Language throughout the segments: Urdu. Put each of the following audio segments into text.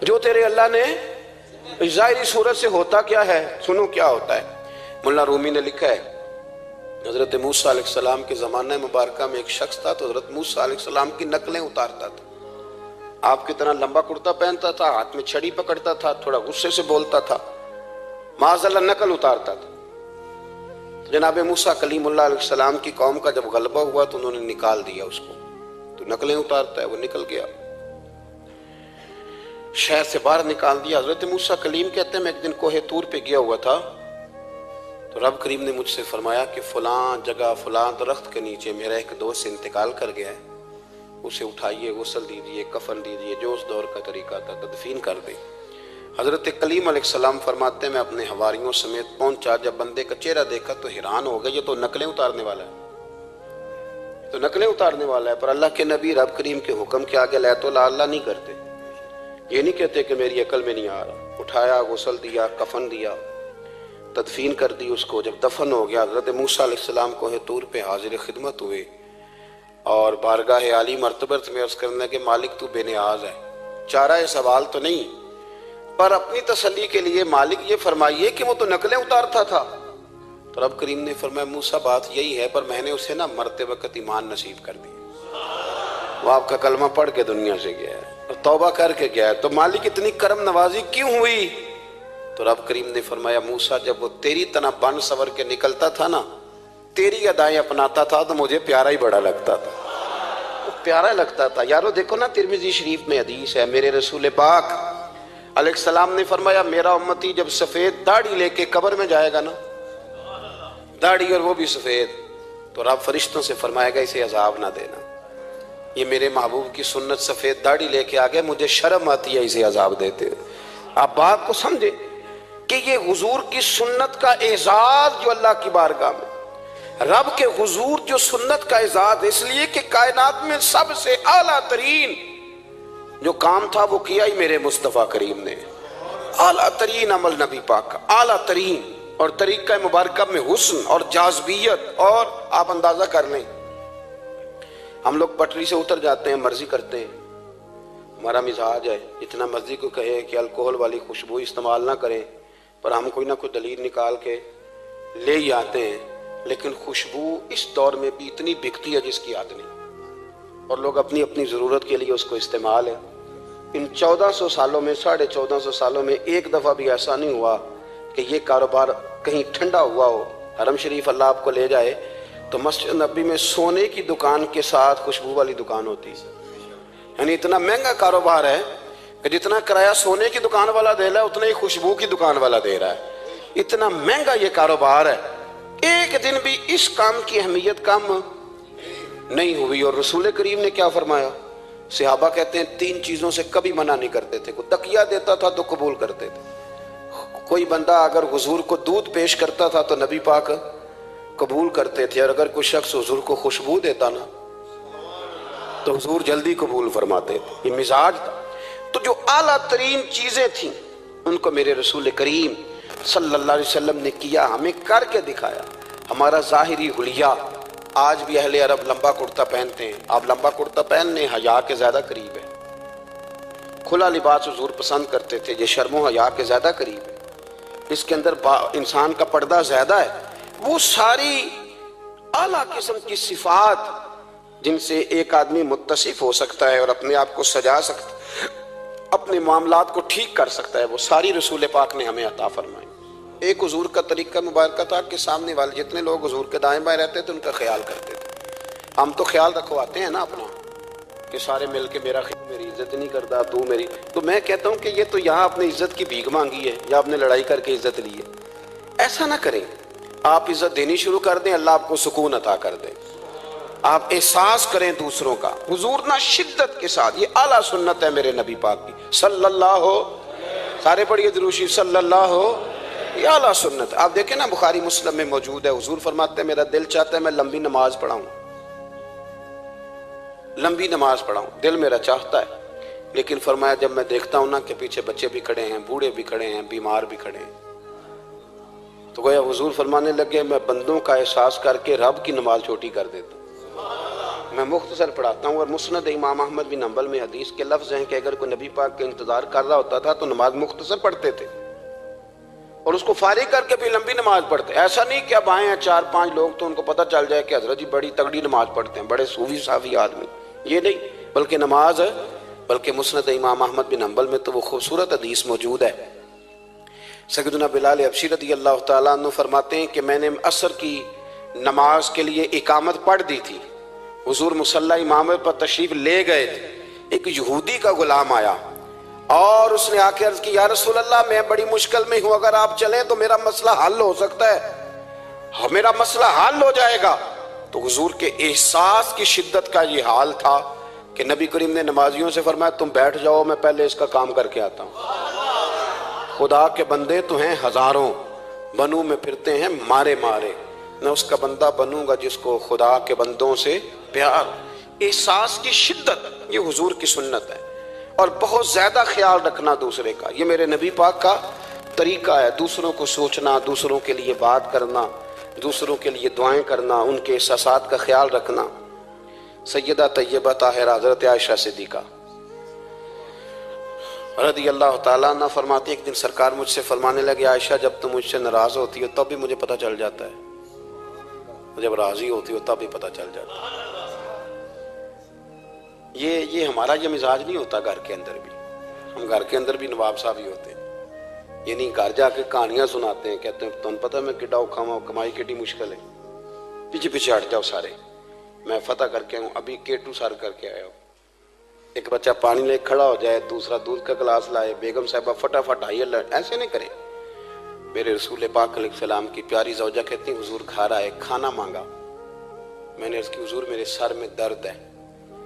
جو تیرے اللہ نے ظاہری صورت سے ہوتا کیا ہے، سنو کیا ہوتا ہے۔ مولانا رومی نے لکھا ہے حضرت موسیٰ علیہ السلام کے زمانہ مبارکہ میں ایک شخص تھا تو حضرت موسیٰ علیہ السلام کی نقلیں اتارتا تھا۔ آپ کی طرح لمبا کرتا پہنتا تھا، ہاتھ میں چھڑی پکڑتا تھا، تھوڑا غصے سے بولتا تھا، معاذ اللہ نقل اتارتا تھا۔ جناب موسیٰ کلیم اللہ علیہ السلام کی قوم کا جب غلبہ ہوا تو انہوں نے نکال دیا اس کو، تو نقلیں اتارتا ہے، وہ نکل گیا، شہر سے باہر نکال دیا۔ حضرت موسیٰ کلیم کہتے ہیں میں ایک دن کوہ طور پہ گیا ہوا تھا تو رب کریم نے مجھ سے فرمایا کہ فلاں جگہ فلاں درخت کے نیچے میرا ایک دوست انتقال کر گیا ہے، اسے اٹھائیے، غسل دیجئے، کفن دیجئے، جو اس دور کا طریقہ تھا، تدفین کر دیں۔ حضرت کلیم علیہ السلام فرماتے ہیں میں اپنے حواریوں سمیت پہنچا، جب بندے کا چہرہ دیکھا تو حیران ہو گئے، یہ تو نقلیں اتارنے والا ہے، تو نقلیں اتارنے والا ہے۔ پر اللہ کے نبی رب کریم کے حکم کے آگے لا تو لا اللہ نہیں کرتے، یہ نہیں کہتے کہ میری عقل میں نہیں آ رہا۔ اٹھایا، غسل دیا، کفن دیا، تدفین کر دی اس کو۔ جب دفن ہو گیا حضرت موسیٰ علیہ السلام کوہ طور پہ حاضر خدمت ہوئے اور بارگاہ عالی مرتبت میں عرض کرنے کہ مالک تو بے نیاز ہے، چارہ سوال تو نہیں، پر اپنی تسلی کے لیے مالک یہ فرمائیے کہ وہ تو نقلیں اتارتا تھا۔ تو رب کریم نے فرمایا موسیٰ بات یہی ہے، پر میں نے اسے نا مرتے وقت ایمان نصیب کر دی، وہ آپ کا کلمہ پڑھ کے دنیا سے گیا ہے اور توبہ کر کے گیا ہے، تو مالک اتنی کرم نوازی کیوں ہوئی؟ تو رب کریم نے فرمایا موسیٰ جب وہ تیری طرح بن سور کے نکلتا تھا نا، تیری ادائیں اپناتا تھا تو مجھے پیارا ہی بڑا لگتا تھا، پیارا لگتا تھا۔ یارو دیکھو نا ترمذی شریف میں حدیث ہے، میرے رسول پاک علیہ السلام نے فرمایا میرا امتی جب سفید داڑھی لے کے قبر میں جائے گا نا، داڑھی اور وہ بھی سفید، تو رب فرشتوں سے فرمائے گا اسے عذاب نہ دینا، یہ میرے محبوب کی سنت سفید داڑھی لے کے آگے، مجھے شرم آتی ہے اسے عذاب دیتے۔ آپ بات کو سمجھے کہ یہ حضور کی سنت کا اعزاز جو اللہ کی بارگاہ میں، رب کے حضور جو سنت کا اعزاز اس لیے کہ کائنات میں سب سے اعلیٰ ترین جو کام تھا وہ کیا ہی میرے مصطفیٰ کریم نے، اعلیٰ ترین عمل نبی پاک کا، اعلیٰ ترین، اور طریقہ مبارکہ میں حسن اور جاذبیت، اور آپ اندازہ کر لیں ہم لوگ پٹری سے اتر جاتے ہیں، مرضی کرتے ہیں، ہمارا مزاج ہے جتنا مرضی کو کہے کہ الکوہل والی خوشبو استعمال نہ کریں، پر ہم کوئی نہ کوئی دلیل نکال کے لے ہی آتے ہیں، لیکن خوشبو اس دور میں بھی اتنی بکتی ہے جس کی حد نہیں، اور لوگ اپنی اپنی ضرورت کے لیے اس کو استعمال ہے۔ ان 1400 سالوں میں 1450 سالوں میں ایک دفعہ بھی ایسا نہیں ہوا کہ یہ کاروبار کہیں ٹھنڈا ہوا ہو۔ حرم شریف اللہ آپ کو لے جائے تو مسجد نبی میں سونے کی دکان کے ساتھ خوشبو والی دکان ہوتی ہے، یعنی اتنا مہنگا کاروبار ہے کہ جتنا کرایہ سونے کی دکان والا دے رہا ہے اتنا ہی خوشبو کی دکان والا دے رہا ہے، اتنا مہنگا یہ کاروبار ہے۔ ایک دن بھی اس کام کی اہمیت کم نہیں ہوئی، اور رسول کریم نے کیا فرمایا؟ صحابہ کہتے ہیں 3 چیزوں سے کبھی منع نہیں کرتے تھے، کوئی تقیہ دیتا تھا تو قبول کرتے تھے، کوئی بندہ اگر حضور کو دودھ پیش کرتا تھا تو نبی پاک قبول کرتے تھے، اور اگر کوئی شخص حضور کو خوشبو دیتا نا تو حضور جلدی قبول فرماتے تھے، یہ مزاج تھا۔ تو جو اعلیٰ ترین چیزیں تھیں ان کو میرے رسول کریم صلی اللہ علیہ وسلم نے کیا، ہمیں کر کے دکھایا۔ ہمارا ظاہری حلیہ آج بھی اہل عرب لمبا کرتا پہنتے ہیں، آپ لمبا کرتا پہننے حیا کے زیادہ قریب ہے، کھلا لباس حضور پسند کرتے تھے، یہ شرم و حیا کے زیادہ قریب ہے، اس کے اندر انسان کا پردہ زیادہ ہے۔ وہ ساری اعلیٰ قسم کی صفات جن سے ایک آدمی متصف ہو سکتا ہے اور اپنے آپ کو سجا سکتا ہے، اپنے معاملات کو ٹھیک کر سکتا ہے، وہ ساری رسول پاک نے ہمیں عطا فرمائی۔ ایک حضور کا طریقہ مبارکہ تھا کہ سامنے والے جتنے لوگ حضور کے دائیں بائیں رہتے تھے ان کا خیال کرتے تھے۔ ہم تو خیال رکھواتے ہیں نا اپنا کہ سارے مل کے میری عزت نہیں کرتا، تو میری، تو میں کہتا ہوں کہ یہ تو یہاں اپنی عزت کی بھیک مانگی ہے یا اپنے لڑائی کر کے عزت لی ہے، ایسا نہ کریں۔ آپ عزت دینی شروع کر دیں، اللہ آپ کو سکون عطا کر دے، آپ احساس کریں دوسروں کا۔ حضور نہ شدت کے ساتھ، یہ اعلیٰ سنت ہے میرے نبی پاک کی صلی اللہ ہو، سارے پڑھیے درود شریف صلی اللہ ہو، یہ اعلیٰ سنت ہے۔ آپ دیکھیں نا بخاری مسلم میں موجود ہے، حضور فرماتے ہیں میرا دل چاہتا ہے میں لمبی نماز پڑھاؤں، لمبی نماز پڑھاؤں، دل میرا چاہتا ہے، لیکن فرمایا جب میں دیکھتا ہوں نا کہ پیچھے بچے بھی کھڑے ہیں، بوڑھے بھی کھڑے ہیں، بیمار بھی کھڑے ہیں، تو گویا حضور فرمانے لگے میں بندوں کا احساس کر کے رب کی نماز چھوٹی کر دیتا ہوں، میں مختصر پڑھاتا ہوں. اور مسند امام احمد بن حنبل میں حدیث کے لفظ ہیں کہ اگر کوئی نبی پاک کا انتظار کر رہا ہوتا تھا تو نماز مختصر پڑھتے تھے اور اس کو فارغ کر کے بھی لمبی نماز پڑھتے. ایسا نہیں کہ اب آئے ہیں 4-5 لوگ تو ان کو پتہ چل جائے کہ حضرت جی بڑی تگڑی نماز پڑھتے ہیں, بڑے صوفی صافی آدمی, یہ نہیں, بلکہ نماز ہے. بلکہ مسند امام احمد بن حنبل میں تو وہ خوبصورت حدیث موجود ہے. سیدنا بلال حبشی رضی اللہ تعالیٰ عنہ فرماتے ہیں کہ میں نے عصر کی نماز کے لیے اقامت پڑھ دی تھی, حضور مصلی امام پر تشریف لے گئے تھے. ایک یہودی کا غلام آیا اور اس نے آ کے عرض کی, یا رسول اللہ میں بڑی مشکل میں ہوں, اگر آپ چلیں تو میرا مسئلہ حل ہو سکتا ہے, میرا مسئلہ حل ہو جائے گا. تو حضور کے احساس کی شدت کا یہ حال تھا کہ نبی کریم نے نمازیوں سے فرمایا تم بیٹھ جاؤ, میں پہلے اس کا کام کر کے آتا ہوں. خدا کے بندے تو ہیں ہزاروں, بنوں میں پھرتے ہیں مارے مارے, میں اس کا بندہ بنوں گا جس کو خدا کے بندوں سے پیار. احساس کی شدت یہ حضور کی سنت ہے, اور بہت زیادہ خیال رکھنا دوسرے کا, یہ میرے نبی پاک کا طریقہ ہے. دوسروں کو سوچنا, دوسروں کے لیے بات کرنا, دوسروں کے لیے دعائیں کرنا, ان کے احساسات کا خیال رکھنا. سیدہ طیبہ طاہرہ حضرت عائشہ صدیقہ رضی اللہ تعالیٰ عنہ فرماتی ایک دن سرکار مجھ سے فرمانے لگے, عائشہ جب تم مجھ سے ناراض ہوتی ہو تب بھی مجھے پتہ چل جاتا ہے, جب راضی ہوتی ہو تب بھی پتہ چل جاتا ہے. یہ ہمارا یہ مزاج نہیں ہوتا گھر کے اندر بھی. ہم گھر کے اندر بھی نواب صاحب ہی ہوتے ہیں, یہ نہیں گھر جا کے کہانیاں سناتے ہیں, کہتے ہیں تمہیں پتہ میں کڈا اوکھا ہوں, کمائی کیڈی مشکل ہے, پیچھے پیچھے ہٹ جاؤ سارے, میں فتح کر کے ہوں, ابھی K2 سر کر کے آیا ہوں. ایک بچہ پانی لے کھڑا ہو جائے, دوسرا دودھ کا گلاس لائے, بیگم صاحبہ فٹافٹ آئیے, ایسے نہیں کرے. میرے رسول پاک علیہ السلام کی پیاری زوجہ کہتی ہیں حضور گھر آئے, کھانا مانگا, میں نے عرض کی حضور میرے سر میں درد ہے.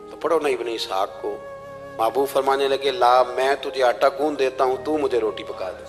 تو پڑھو نا ابن اسحاق کو. محبوب فرمانے لگے لا میں تجھے آٹا گوندھ دیتا ہوں, تو مجھے روٹی پکا دے.